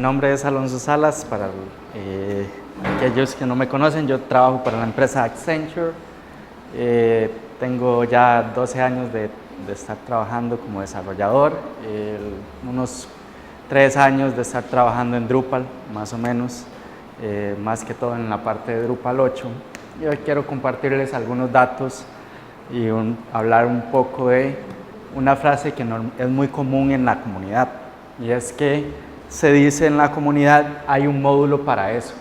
nombre es Alonso Salas. Para aquellos que no me conocen, yo trabajo para la empresa Accenture. Tengo ya 12 años de estar trabajando como desarrollador, unos 3 años de estar trabajando en Drupal, más o menos, más que todo en la parte de Drupal 8. Y hoy quiero compartirles algunos datos y hablar un poco de una frase que es muy común en la comunidad, y es que se dice en la comunidad: hay un módulo para eso.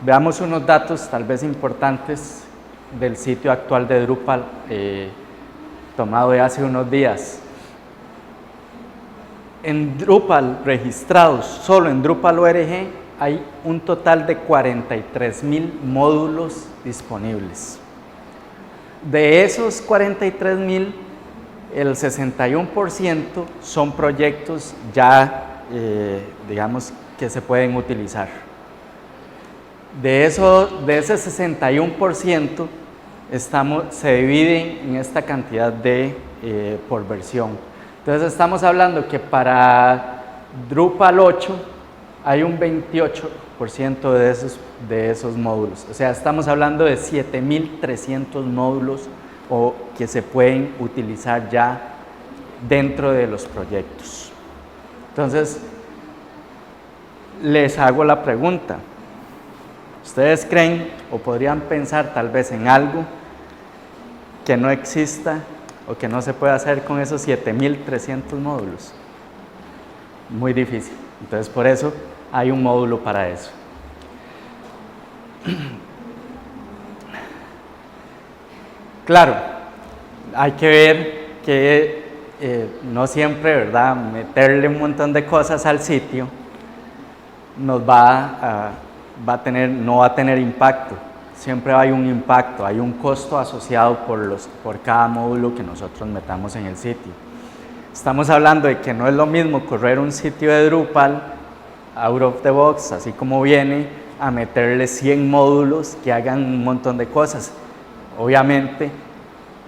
Veamos unos datos tal vez importantes del sitio actual de Drupal, tomado de hace unos días. En Drupal registrados, solo en Drupal.org, hay un total de 43.000 módulos disponibles. De esos 43.000, el 61% son proyectos ya, digamos, que se pueden utilizar. De ese 61%, se dividen en esta cantidad por versión. Entonces estamos hablando que para Drupal 8 hay un 28% de esos módulos. O sea, estamos hablando de 7.300 módulos que se pueden utilizar ya dentro de los proyectos. Entonces, les hago la pregunta: ¿ustedes creen o podrían pensar tal vez en algo que no exista o que no se pueda hacer con esos 7.300 módulos? Muy difícil. Entonces, por eso hay un módulo para eso. Claro, hay que ver que no siempre, ¿verdad?, meterle un montón de cosas al sitio no va a tener impacto. Siempre hay un impacto, hay un costo asociado por cada módulo que nosotros metamos en el sitio. Estamos hablando de que no es lo mismo correr un sitio de Drupal out of the box, así como viene, a meterle 100 módulos que hagan un montón de cosas. Obviamente,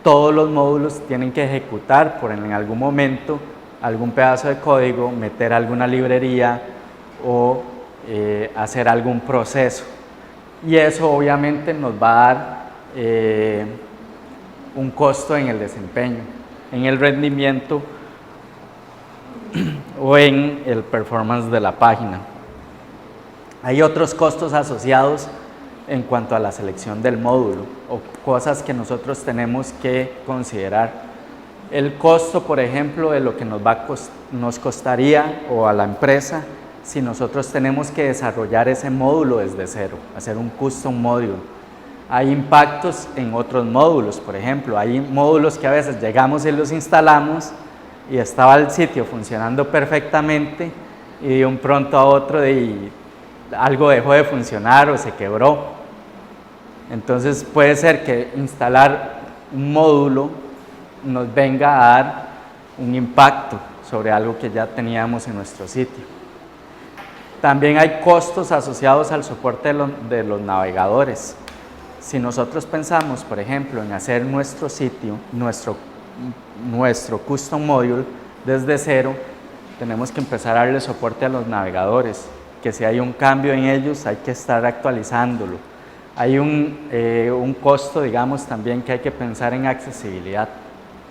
todos los módulos tienen que ejecutar en algún momento algún pedazo de código, meter alguna librería o hacer algún proceso. Y eso obviamente nos va a dar un costo en el desempeño, en el rendimiento o en el performance de la página. Hay otros costos asociados en cuanto a la selección del módulo o cosas que nosotros tenemos que considerar. El costo, por ejemplo, de lo que nos costaría o a la empresa si nosotros tenemos que desarrollar ese módulo desde cero, hacer un custom module. Hay impactos en otros módulos, por ejemplo, hay módulos que a veces llegamos y los instalamos y estaba el sitio funcionando perfectamente y de un pronto a otro algo dejó de funcionar o se quebró. Entonces puede ser que instalar un módulo nos venga a dar un impacto sobre algo que ya teníamos en nuestro sitio. También hay costos asociados al soporte de los navegadores. Si nosotros pensamos, por ejemplo, en hacer nuestro sitio, nuestro custom module desde cero, tenemos que empezar a darle soporte a los navegadores, que si hay un cambio en ellos hay que estar actualizándolo. Hay un costo, digamos, también que hay que pensar en accesibilidad.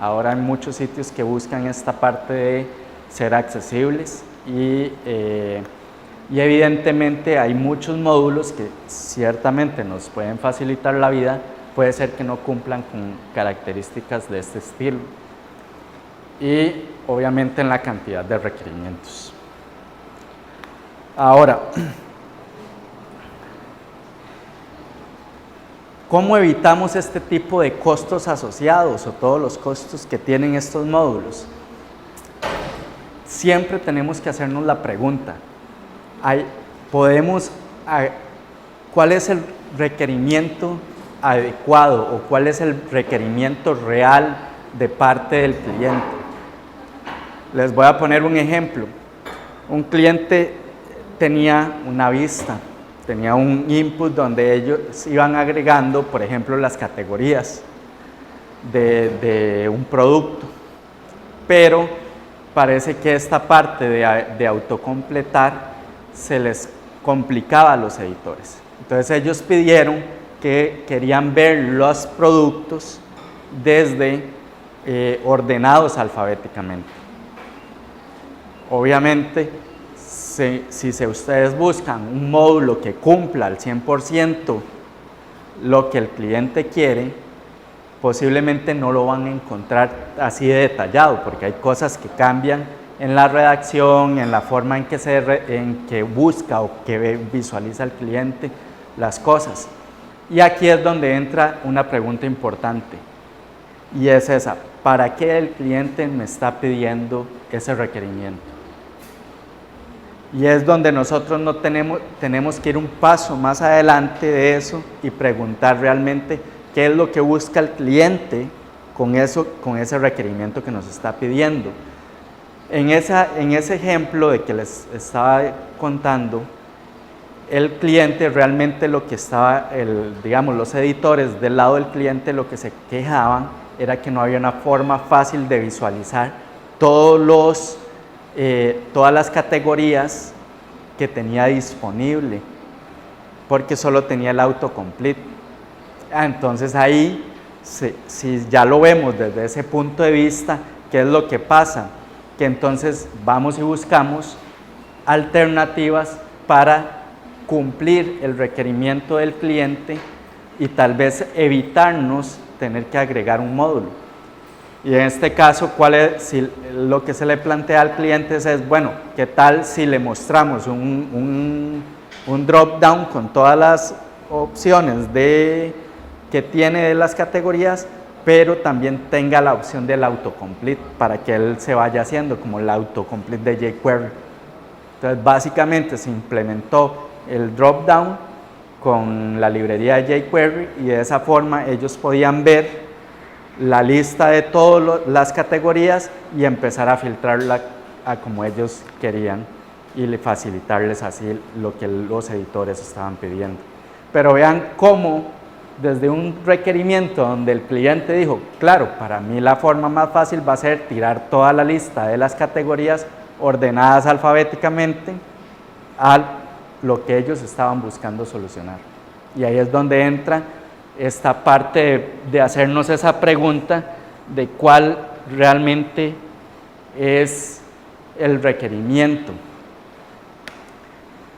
Ahora hay muchos sitios que buscan esta parte de ser accesibles y evidentemente hay muchos módulos que ciertamente nos pueden facilitar la vida, puede ser que no cumplan con características de este estilo. Y obviamente en la cantidad de requerimientos. Ahora, ¿cómo evitamos este tipo de costos asociados o todos los costos que tienen estos módulos? Siempre tenemos que hacernos la pregunta: ¿cuál es el requerimiento adecuado o cuál es el requerimiento real de parte del cliente? Les voy a poner un ejemplo. Un cliente tenía una vista, tenía un input donde ellos iban agregando, por ejemplo, las categorías de un producto, pero parece que esta parte de autocompletar se les complicaba a los editores. Entonces ellos pidieron que querían ver los productos desde ordenados alfabéticamente. Obviamente, si ustedes buscan un módulo que cumpla al 100% lo que el cliente quiere, posiblemente no lo van a encontrar así de detallado, porque hay cosas que cambian en la redacción, en la forma en que busca o que visualiza el cliente las cosas. Y aquí es donde entra una pregunta importante, y es esa: ¿para qué el cliente me está pidiendo ese requerimiento? Y es donde nosotros no tenemos que ir un paso más adelante de eso y preguntar realmente qué es lo que busca el cliente con ese requerimiento que nos está pidiendo. En ese ejemplo de que les estaba contando, el cliente realmente lo que estaba, digamos, los editores del lado del cliente lo que se quejaban era que no había una forma fácil de visualizar todas las categorías que tenía disponible, porque solo tenía el autocomplete. Entonces ahí, si ya lo vemos desde ese punto de vista, ¿qué es lo que pasa? Que entonces vamos y buscamos alternativas para cumplir el requerimiento del cliente y tal vez evitarnos tener que agregar un módulo. Y en este caso, lo que se le plantea al cliente es, bueno, ¿qué tal si le mostramos un drop down con todas las opciones que tiene de las categorías, pero también tenga la opción del autocomplete para que él se vaya haciendo como el autocomplete de jQuery? Entonces, básicamente se implementó el drop down con la librería de jQuery y de esa forma ellos podían ver la lista de todas las categorías y empezar a filtrarla a como ellos querían y facilitarles así lo que los editores estaban pidiendo. Pero vean cómo desde un requerimiento donde el cliente dijo, claro, para mí la forma más fácil va a ser tirar toda la lista de las categorías ordenadas alfabéticamente a lo que ellos estaban buscando solucionar. Y ahí es donde entra esta parte de hacernos esa pregunta de cuál realmente es el requerimiento.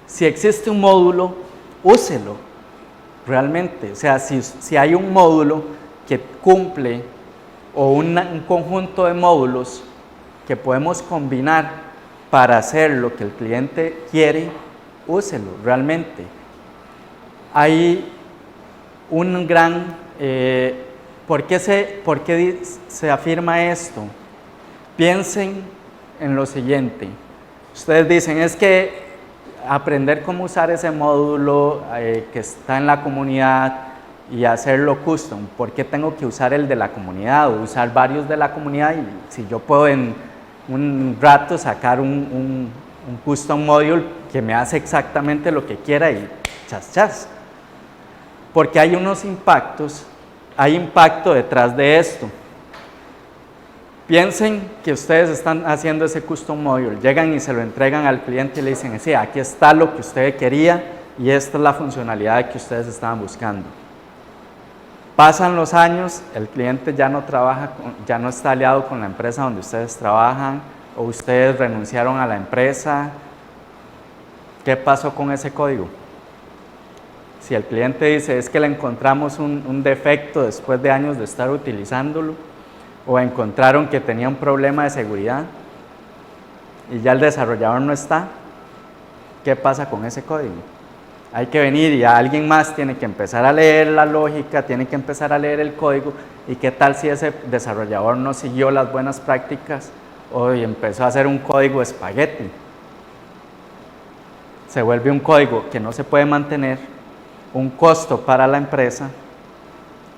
Si existe un módulo, úselo realmente. O sea, si hay un módulo que cumple o un conjunto de módulos que podemos combinar para hacer lo que el cliente quiere, úselo realmente. Hay un gran... ¿por qué se afirma esto? Piensen en lo siguiente. Ustedes dicen, es que aprender cómo usar ese módulo que está en la comunidad y hacerlo custom, ¿por qué tengo que usar el de la comunidad o usar varios de la comunidad? Y si yo puedo en un rato sacar un custom module que me hace exactamente lo que quiera y chas chas. Porque hay unos impactos, hay impacto detrás de esto. Piensen que ustedes están haciendo ese custom module, llegan y se lo entregan al cliente y le dicen, sí, aquí está lo que usted quería y esta es la funcionalidad que ustedes estaban buscando. Pasan los años, el cliente ya no trabaja, ya no está aliado con la empresa donde ustedes trabajan, o ustedes renunciaron a la empresa. ¿Qué pasó con ese código? Si el cliente dice, es que le encontramos un defecto después de años de estar utilizándolo, o encontraron que tenía un problema de seguridad y ya el desarrollador no está, ¿qué pasa con ese código? Hay que venir y alguien más tiene que empezar a leer la lógica, tiene que empezar a leer el código, y qué tal si ese desarrollador no siguió las buenas prácticas o empezó a hacer un código espagueti. Se vuelve un código que no se puede mantener, un costo para la empresa,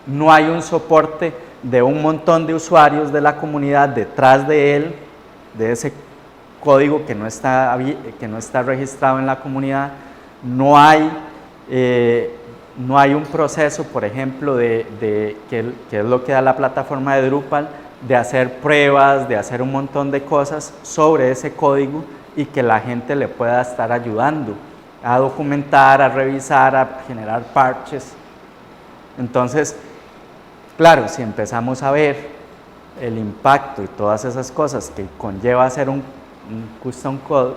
no hay un soporte de un montón de usuarios de la comunidad detrás de él, de ese código que no está registrado en la comunidad, no hay un proceso, por ejemplo, que es lo que da la plataforma de Drupal, de hacer pruebas, de hacer un montón de cosas sobre ese código y que la gente le pueda estar ayudando a documentar, a revisar, a generar parches. Entonces, claro, si empezamos a ver el impacto y todas esas cosas que conlleva hacer un custom code,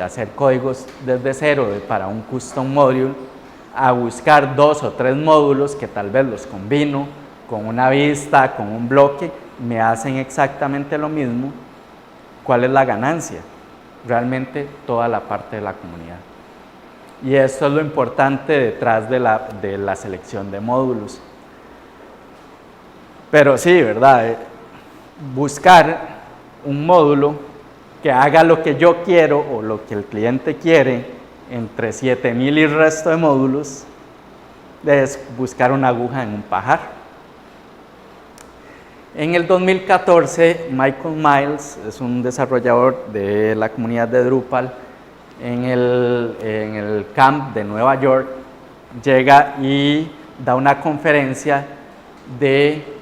hacer códigos desde cero para un custom module, a buscar 2 o 3 módulos que tal vez los combino con una vista, con un bloque, me hacen exactamente lo mismo. ¿Cuál es la ganancia? Realmente toda la parte de la comunidad. Y esto es lo importante detrás de la selección de módulos. Pero sí, ¿verdad? Buscar un módulo que haga lo que yo quiero o lo que el cliente quiere entre 7000 y resto de módulos es buscar una aguja en un pajar. En el 2014, Michael Miles, es un desarrollador de la comunidad de Drupal, en el camp de Nueva York, llega y da una conferencia de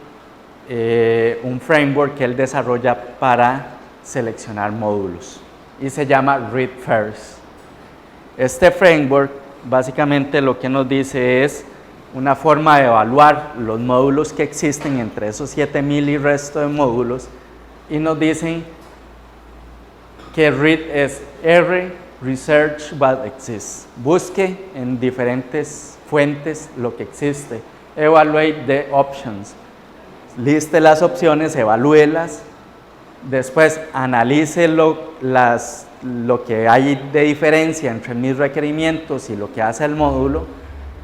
un framework que él desarrolla para seleccionar módulos y se llama Read First. Este framework básicamente lo que nos dice es una forma de evaluar los módulos que existen entre esos 7000 y resto de módulos y nos dicen que read es research what exists, busque en diferentes fuentes lo que existe, evaluate the options, liste las opciones, evalúelas, después analice lo que hay de diferencia entre mis requerimientos y lo que hace el módulo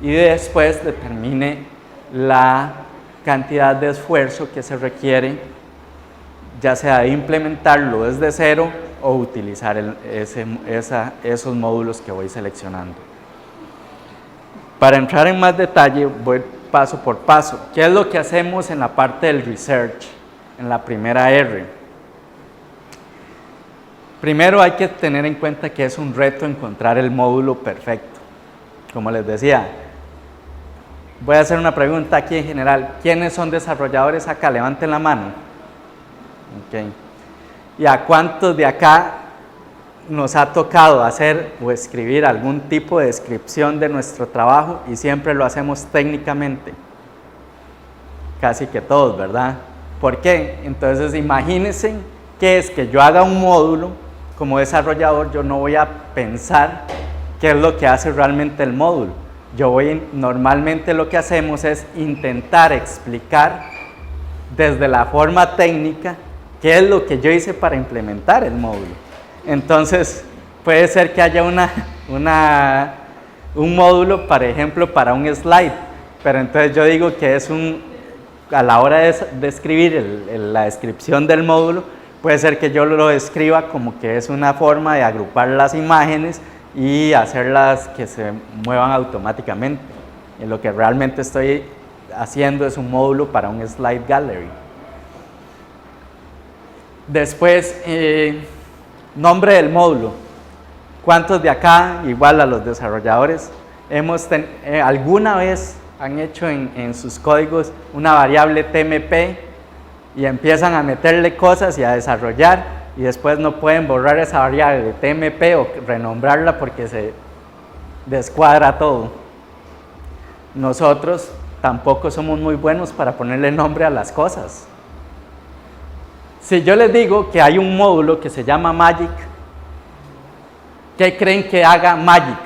y después determine la cantidad de esfuerzo que se requiere, ya sea de implementarlo desde cero o utilizar esos módulos que voy seleccionando. Para entrar en más detalle, voy paso por paso. ¿Qué es lo que hacemos en la parte del research, en la primera R? Primero hay que tener en cuenta que es un reto encontrar el módulo perfecto. Como les decía, voy a hacer una pregunta aquí en general. ¿Quiénes son desarrolladores acá? Levanten la mano. Okay. ¿Y a cuántos de acá nos ha tocado hacer o escribir algún tipo de descripción de nuestro trabajo y siempre lo hacemos técnicamente? Casi que todos, ¿verdad? ¿Por qué? Entonces imagínense que es que yo haga un módulo como desarrollador, yo no voy a pensar qué es lo que hace realmente el módulo. Normalmente lo que hacemos es intentar explicar desde la forma técnica qué es lo que yo hice para implementar el módulo. Entonces, puede ser que haya un módulo, por ejemplo, para un slide, pero entonces yo digo que es a la hora de escribir la descripción del módulo, puede ser que yo lo describa como que es una forma de agrupar las imágenes y hacerlas que se muevan automáticamente. Y lo que realmente estoy haciendo es un módulo para un slide gallery. Después, nombre del módulo. ¿Cuántos de acá, igual a los desarrolladores, alguna vez han hecho en sus códigos una variable TMP y empiezan a meterle cosas y a desarrollar y después no pueden borrar esa variable de TMP o renombrarla porque se descuadra todo? Nosotros tampoco somos muy buenos para ponerle nombre a las cosas. Si yo les digo que hay un módulo que se llama Magic, ¿qué creen que haga Magic?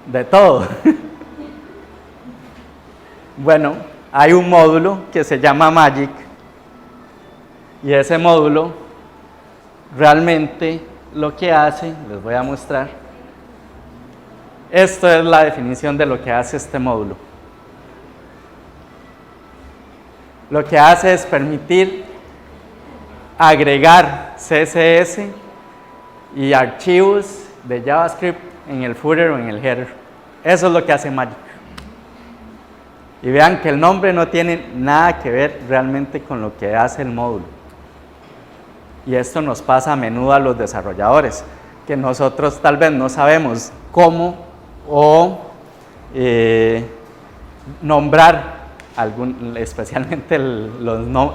De todo. Bueno, hay un módulo que se llama Magic y ese módulo realmente lo que hace, les voy a mostrar, esto es la definición de lo que hace este módulo. Lo que hace es permitir agregar CSS y archivos de JavaScript en el footer o en el header. Eso es lo que hace Magic. Y vean que el nombre no tiene nada que ver realmente con lo que hace el módulo. Y esto nos pasa a menudo a los desarrolladores, que nosotros tal vez no sabemos cómo nombrar especialmente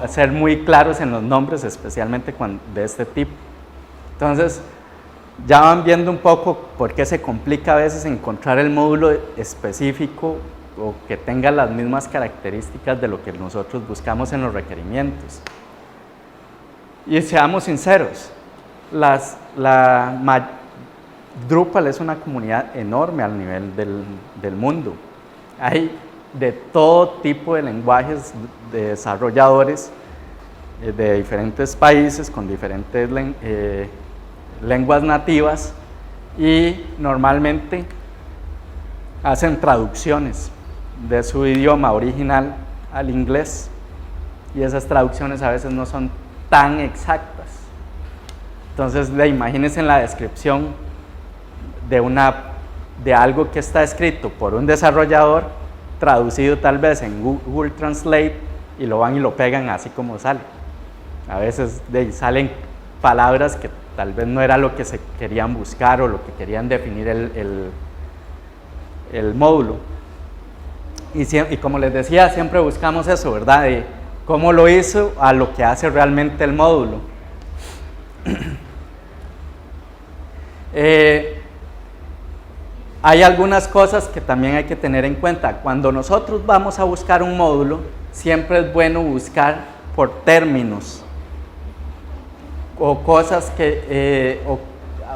ser muy claros en los nombres, especialmente de este tipo. Entonces, ya van viendo un poco por qué se complica a veces encontrar el módulo específico o que tenga las mismas características de lo que nosotros buscamos en los requerimientos. Y seamos sinceros, Drupal es una comunidad enorme al nivel del mundo. Hay de todo tipo de lenguajes de desarrolladores de diferentes países con diferentes lenguas nativas y normalmente hacen traducciones de su idioma original al inglés y esas traducciones a veces no son tan exactas. Entonces, imagínense en la descripción de algo que está escrito por un desarrollador, traducido tal vez en Google Translate, y lo van y lo pegan así como sale. A veces salen palabras que tal vez no era lo que se querían buscar o lo que querían definir el módulo. Y como les decía, siempre buscamos eso, ¿verdad? De cómo lo hizo a lo que hace realmente el módulo. Hay algunas cosas que también hay que tener en cuenta. Cuando nosotros vamos a buscar un módulo, siempre es bueno buscar por términos o cosas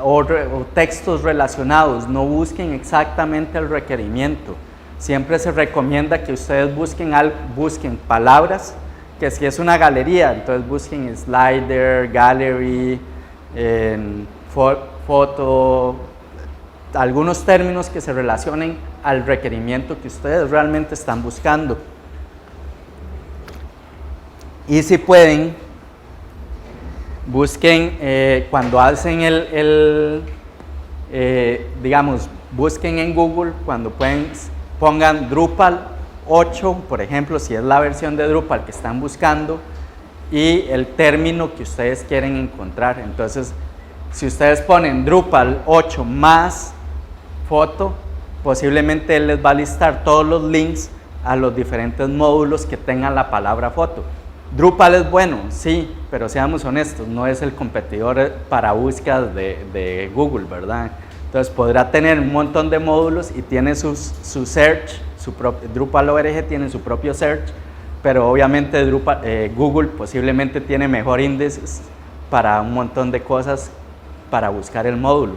o textos relacionados. No busquen exactamente el requerimiento. Siempre se recomienda que ustedes busquen palabras, que si es una galería, entonces busquen slider, gallery, foto, algunos términos que se relacionen al requerimiento que ustedes realmente están buscando. Y si pueden, busquen cuando hacen digamos, busquen en Google, cuando pueden, pongan Drupal 8, por ejemplo, si es la versión de Drupal que están buscando, y el término que ustedes quieren encontrar. Entonces, si ustedes ponen Drupal 8 más foto, posiblemente él les va a listar todos los links a los diferentes módulos que tengan la palabra foto. Drupal es bueno, sí, pero seamos honestos, no es el competidor para búsquedas de Google, ¿verdad? Entonces podrá tener un montón de módulos y tiene su search, Drupal ORG tiene su propio search, pero obviamente Google posiblemente tiene mejor índices para un montón de cosas para buscar el módulo.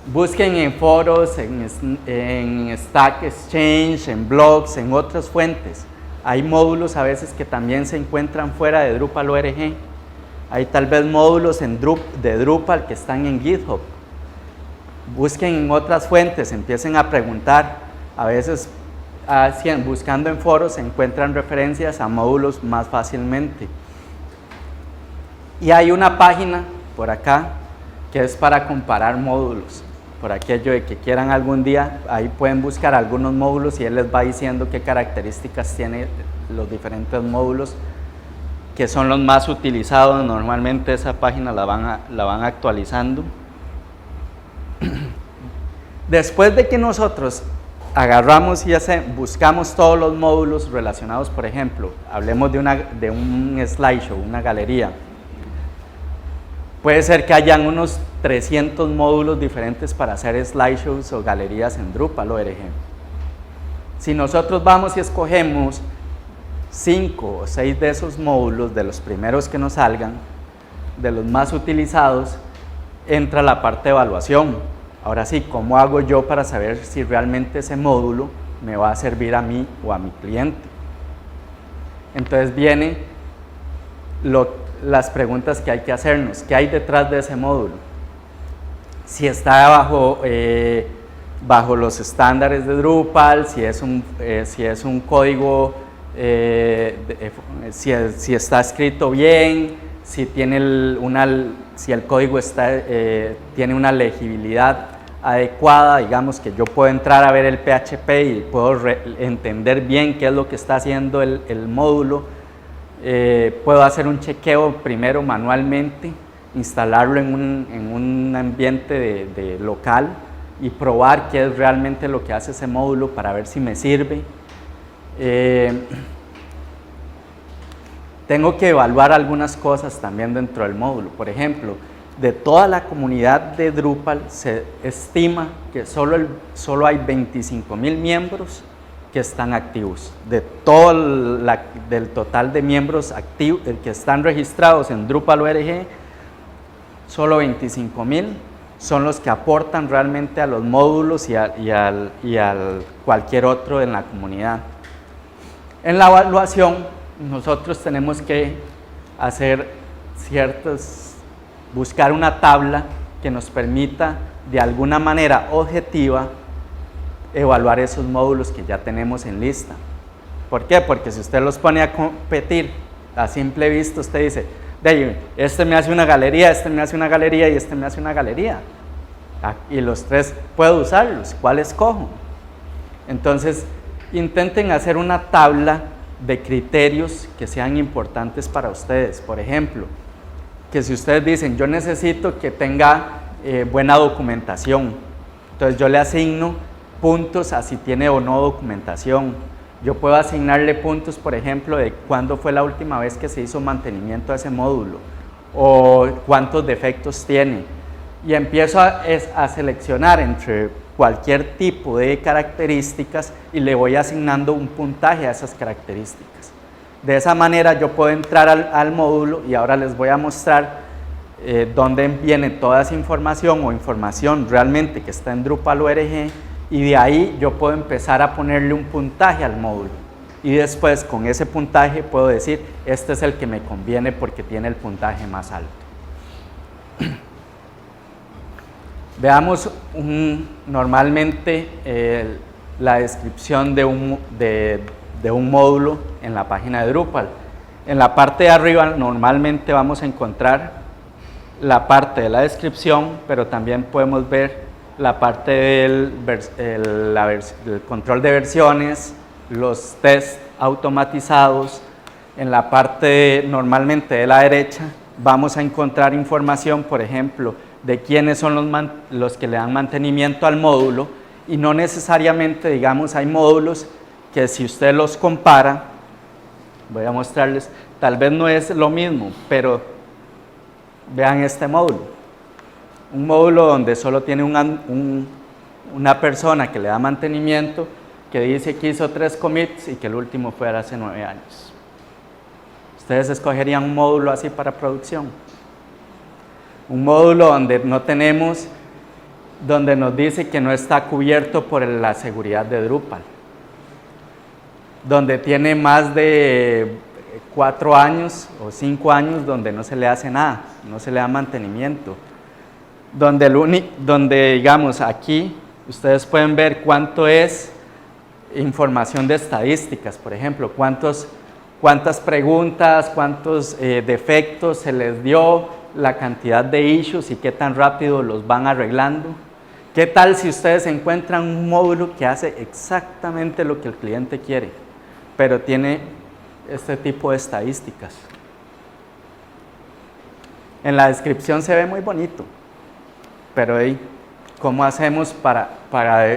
Busquen en foros, en Stack Exchange, en blogs, en otras fuentes. Hay módulos a veces que también se encuentran fuera de Drupal ORG. Hay tal vez módulos de Drupal que están en GitHub. Busquen en otras fuentes, empiecen a preguntar. A veces buscando en foros se encuentran referencias a módulos más fácilmente. Y hay una página por acá que es para comparar módulos. Por aquello de que quieran algún día, ahí pueden buscar algunos módulos y él les va diciendo qué características tienen los diferentes módulos que son los más utilizados. Normalmente esa página la van actualizando. Después de que nosotros agarramos y buscamos todos los módulos relacionados, por ejemplo, hablemos de un slideshow, una galería. Puede ser que hayan unos 300 módulos diferentes para hacer slideshows o galerías en Drupal ORG. Si nosotros vamos y escogemos 5 o 6 de esos módulos, de los primeros que nos salgan, de los más utilizados, entra la parte de evaluación. Ahora sí, ¿cómo hago yo para saber si realmente ese módulo me va a servir a mí o a mi cliente? Entonces viene las preguntas que hay que hacernos. ¿Qué hay detrás de ese módulo? Si está bajo los estándares de Drupal, si es un código, si está escrito bien, si el código tiene una legibilidad adecuada, digamos que yo puedo entrar a ver el PHP y puedo entender bien qué es lo que está haciendo el módulo. Puedo hacer un chequeo primero manualmente, instalarlo en un ambiente de local y probar qué es realmente lo que hace ese módulo para ver si me sirve. Tengo que evaluar algunas cosas también dentro del módulo. Por ejemplo, de toda la comunidad de Drupal se estima que solo hay 25,000 miembros que están activos. Del total de miembros activos que están registrados en Drupal ORG, solo 25,000 son los que aportan realmente a los módulos y al cualquier otro en la comunidad. En la evaluación, nosotros tenemos que hacer buscar una tabla que nos permita de alguna manera objetiva evaluar esos módulos que ya tenemos en lista. ¿Por qué? Porque si usted los pone a competir a simple vista, usted dice, este me hace una galería, este me hace una galería y este me hace una galería. Y los tres puedo usarlos, ¿cuál escojo? Entonces, intenten hacer una tabla de criterios que sean importantes para ustedes. Por ejemplo, que si ustedes dicen, yo necesito que tenga buena documentación, entonces yo le asigno puntos a si tiene o no documentación. Yo puedo asignarle puntos, por ejemplo, de cuándo fue la última vez que se hizo mantenimiento a ese módulo o cuántos defectos tiene. Y empiezo a seleccionar entre cualquier tipo de características y le voy asignando un puntaje a esas características. De esa manera yo puedo entrar al módulo y ahora les voy a mostrar dónde viene toda esa información o información realmente que está en Drupal ORG, y de ahí yo puedo empezar a ponerle un puntaje al módulo y después con ese puntaje puedo decir, este es el que me conviene porque tiene el puntaje más alto. Veamos normalmente la descripción de un módulo en la página de Drupal. En la parte de arriba normalmente vamos a encontrar la parte de la descripción, pero también podemos ver la parte del control de versiones, los tests automatizados. En la parte normalmente de la derecha vamos a encontrar información, por ejemplo, de quiénes son los que le dan mantenimiento al módulo, y no necesariamente, digamos, hay módulos que si usted los compara, voy a mostrarles, tal vez no es lo mismo, pero vean este módulo. Un módulo donde solo tiene una persona que le da mantenimiento, que dice que hizo 3 commits y que el último fue hace 9 años. ¿Ustedes escogerían un módulo así para producción? Un módulo donde no tenemos, donde nos dice que no está cubierto por la seguridad de Drupal, donde tiene más de 4 años o 5 años donde no se le hace nada, no se le da mantenimiento, donde digamos aquí ustedes pueden ver cuánto es información de estadísticas, por ejemplo, cuántas preguntas, cuántos defectos se les dio, la cantidad de issues y qué tan rápido los van arreglando. ¿Qué tal si ustedes encuentran un módulo que hace exactamente lo que el cliente quiere, pero tiene este tipo de estadísticas? En la descripción se ve muy bonito, pero ¿cómo hacemos para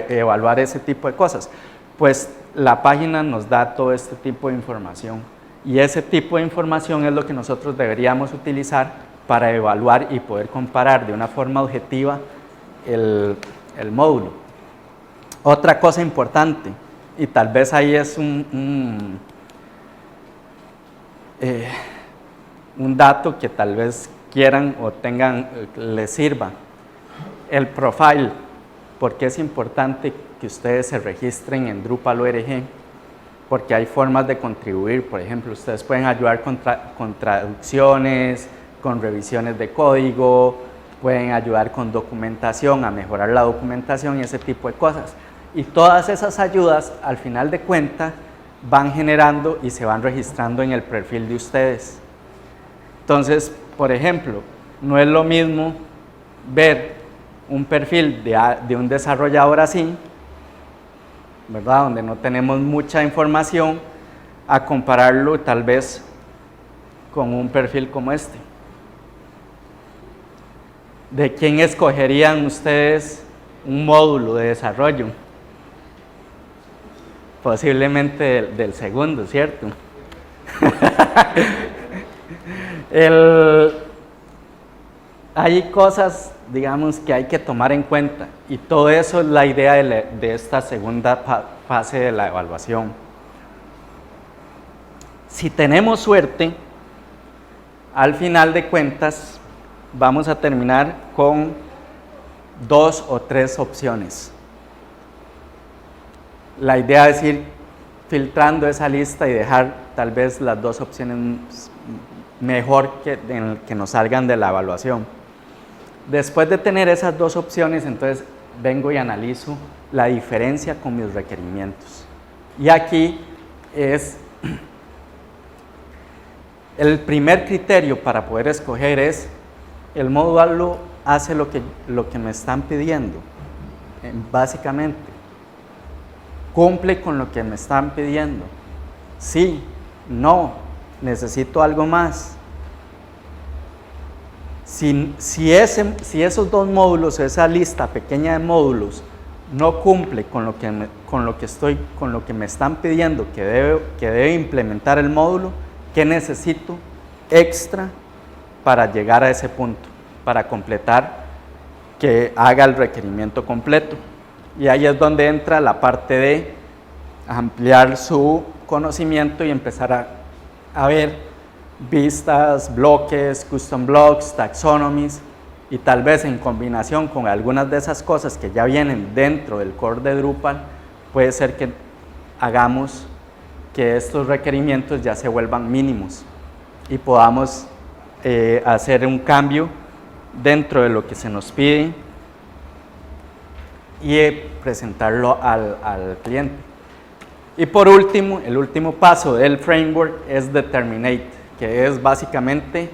evaluar ese tipo de cosas? Pues la página nos da todo este tipo de información, y ese tipo de información es lo que nosotros deberíamos utilizar para evaluar y poder comparar de una forma objetiva el módulo. Otra cosa importante, y tal vez ahí es un dato que tal vez quieran o tengan, les sirva, el profile. ¿Por qué es importante que ustedes se registren en Drupal ORG? Porque hay formas de contribuir. Por ejemplo, ustedes pueden ayudar con traducciones, con revisiones de código, pueden ayudar con documentación, a mejorar la documentación y ese tipo de cosas. Y todas esas ayudas, al final de cuentas, van generando y se van registrando en el perfil de ustedes. Entonces, por ejemplo, no es lo mismo ver un perfil de un desarrollador así, ¿verdad?, donde no tenemos mucha información, a compararlo tal vez con un perfil como este. ¿De quién escogerían ustedes un módulo de desarrollo? Posiblemente del segundo, ¿cierto? Hay cosas, digamos, que hay que tomar en cuenta y todo eso es la idea de esta segunda fase de la evaluación. Si tenemos suerte, al final de cuentas, vamos a terminar con 2 o 3 opciones. La idea es ir filtrando esa lista y dejar tal vez las 2 opciones mejor que nos salgan de la evaluación. Después de tener esas 2 opciones, entonces vengo y analizo la diferencia con mis requerimientos. Y aquí es el primer criterio para poder escoger es el módulo hace lo que me están pidiendo, básicamente. Cumple con lo que me están pidiendo. Sí, no, necesito algo más. Si esos 2 módulos, esa lista pequeña de módulos, no cumple con lo que me están pidiendo que debe implementar el módulo, ¿qué necesito extra para llegar a ese punto? Para completar, que haga el requerimiento completo. Y ahí es donde entra la parte de ampliar su conocimiento y empezar a ver vistas, bloques, custom blocks, taxonomies, y tal vez en combinación con algunas de esas cosas que ya vienen dentro del core de Drupal, puede ser que hagamos que estos requerimientos ya se vuelvan mínimos y podamos hacer un cambio dentro de lo que se nos pide y presentarlo al cliente. Y por último, el último paso del framework es determinate, que es básicamente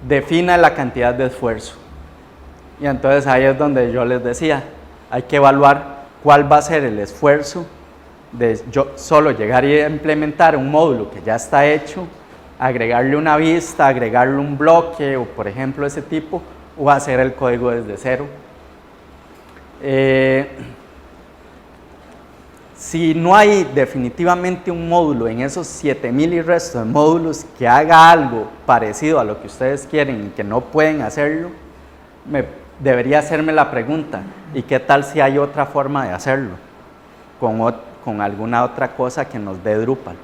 defina la cantidad de esfuerzo. Y entonces ahí es donde yo les decía, hay que evaluar cuál va a ser el esfuerzo de yo solo llegar y implementar un módulo que ya está hecho, agregarle una vista, agregarle un bloque o por ejemplo ese tipo, o hacer el código desde cero. Si no hay definitivamente un módulo en esos 7000 y resto de módulos que haga algo parecido a lo que ustedes quieren y que no pueden hacerlo, debería hacerme la pregunta, ¿y qué tal si hay otra forma de hacerlo? Con alguna otra cosa que nos dé Drupal.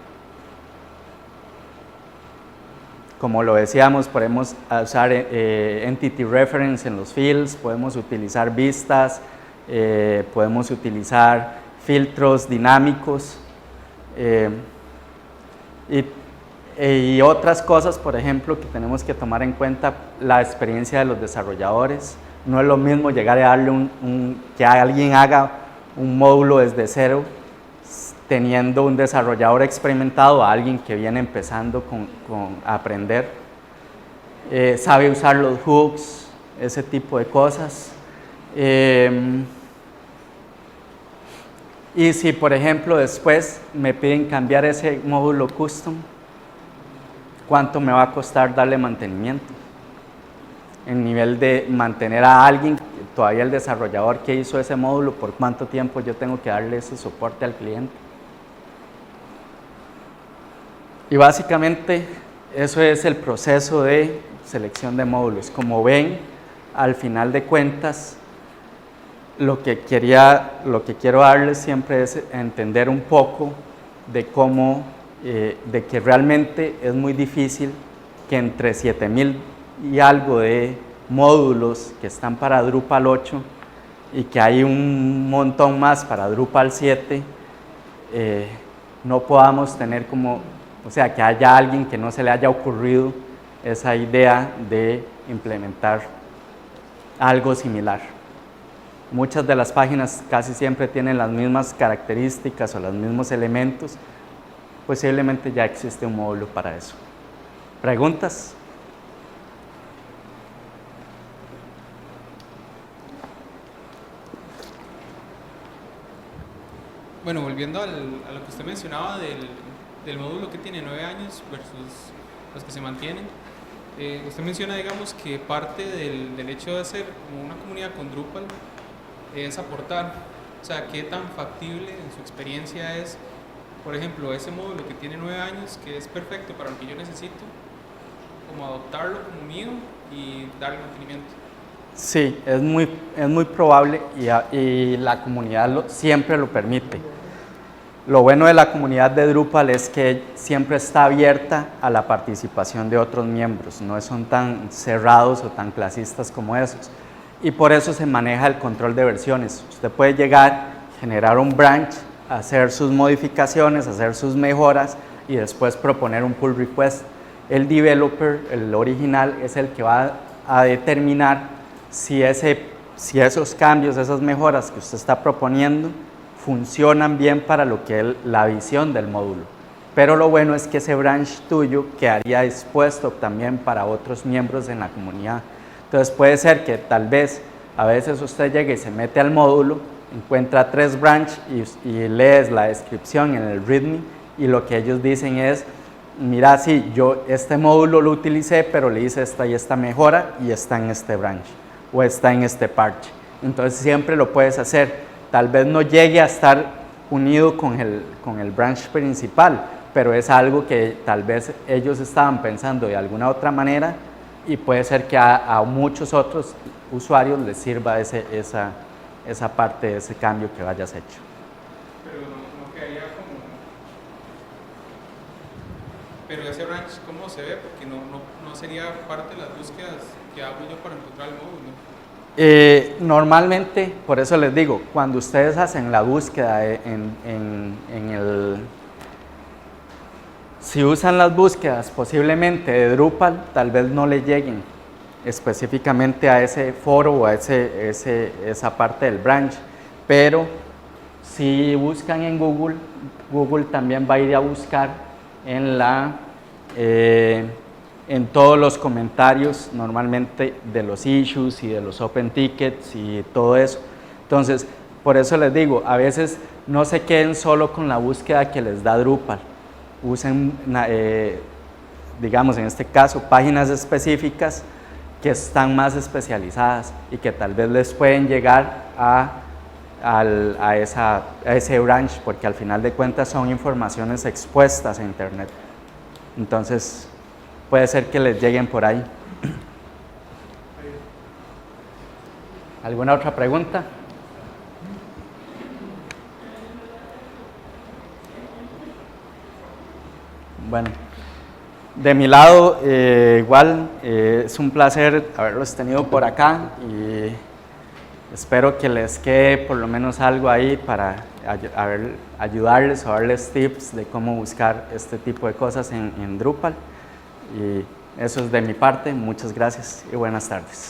Como lo decíamos, podemos usar Entity Reference en los fields, podemos utilizar vistas, podemos utilizar filtros dinámicos y otras cosas, por ejemplo, que tenemos que tomar en cuenta la experiencia de los desarrolladores. No es lo mismo llegar a darle que alguien haga un módulo desde cero teniendo un desarrollador experimentado a alguien que viene empezando a aprender. Sabe usar los hooks, ese tipo de cosas. Y si, por ejemplo, después me piden cambiar ese módulo custom, ¿cuánto me va a costar darle mantenimiento? En nivel de mantener a alguien, todavía el desarrollador que hizo ese módulo, ¿por cuánto tiempo yo tengo que darle ese soporte al cliente? Y básicamente eso es el proceso de selección de módulos. Como ven, al final de cuentas, lo que quiero darles siempre es entender un poco de cómo, de que realmente es muy difícil que entre 7000 y algo de módulos que están para Drupal 8 y que hay un montón más para Drupal 7, no podamos tener o sea, que haya alguien que no se le haya ocurrido esa idea de implementar algo similar. Muchas de las páginas casi siempre tienen las mismas características o los mismos elementos. Posiblemente ya existe un módulo para eso. ¿Preguntas? Bueno, volviendo a lo que usted mencionaba del módulo que tiene 9 años versus los que se mantienen, usted menciona, digamos, que parte del hecho de ser como una comunidad con Drupal es aportar. O sea, ¿qué tan factible en su experiencia es por ejemplo, ese módulo que tiene 9 años, que es perfecto para lo que yo necesito, como adoptarlo como mío y darle mantenimiento? Sí, es muy probable y la comunidad siempre lo permite. Lo bueno de la comunidad de Drupal es que siempre está abierta a la participación de otros miembros, no son tan cerrados o tan clasistas como esos. Y por eso se maneja el control de versiones. Usted puede llegar, generar un branch, hacer sus modificaciones, hacer sus mejoras y después proponer un pull request. El developer, el original, es el que va a determinar si esos cambios, esas mejoras que usted está proponiendo funcionan bien para lo que es la visión del módulo. Pero lo bueno es que ese branch tuyo quedaría dispuesto también para otros miembros en la comunidad. Entonces puede ser que tal vez a veces usted llegue y se mete al módulo, encuentra 3 branches y lees la descripción en el README y lo que ellos dicen es: mira, sí, yo este módulo lo utilicé, pero le hice esta y esta mejora y está en este branch o está en este parche. Entonces siempre lo puedes hacer. Tal vez no llegue a estar unido con el branch principal, pero es algo que tal vez ellos estaban pensando de alguna otra manera y puede ser que a muchos otros usuarios les sirva esa parte, ese cambio que hayas hecho. Pero no quedaría como... Pero ese branch, ¿cómo se ve? Porque no sería parte de las búsquedas que hago yo para encontrar el módulo. Normalmente, por eso les digo, cuando ustedes hacen la búsqueda si usan las búsquedas posiblemente de Drupal, tal vez no le lleguen específicamente a ese foro o a esa parte del branch, pero si buscan en Google, Google también va a ir a buscar en todos los comentarios normalmente de los issues y de los open tickets y todo eso. Entonces, por eso les digo, a veces no se queden solo con la búsqueda que les da Drupal. Usen, digamos en este caso, páginas específicas que están más especializadas y que tal vez les pueden llegar a ese branch, porque al final de cuentas son informaciones expuestas en internet. Entonces, puede ser que les lleguen por ahí. ¿Alguna otra pregunta? Bueno, de mi lado, igual es un placer haberlos tenido por acá y espero que les quede por lo menos algo ahí para ayudarles o darles tips de cómo buscar este tipo de cosas en Drupal. Y eso es de mi parte. Muchas gracias y buenas tardes.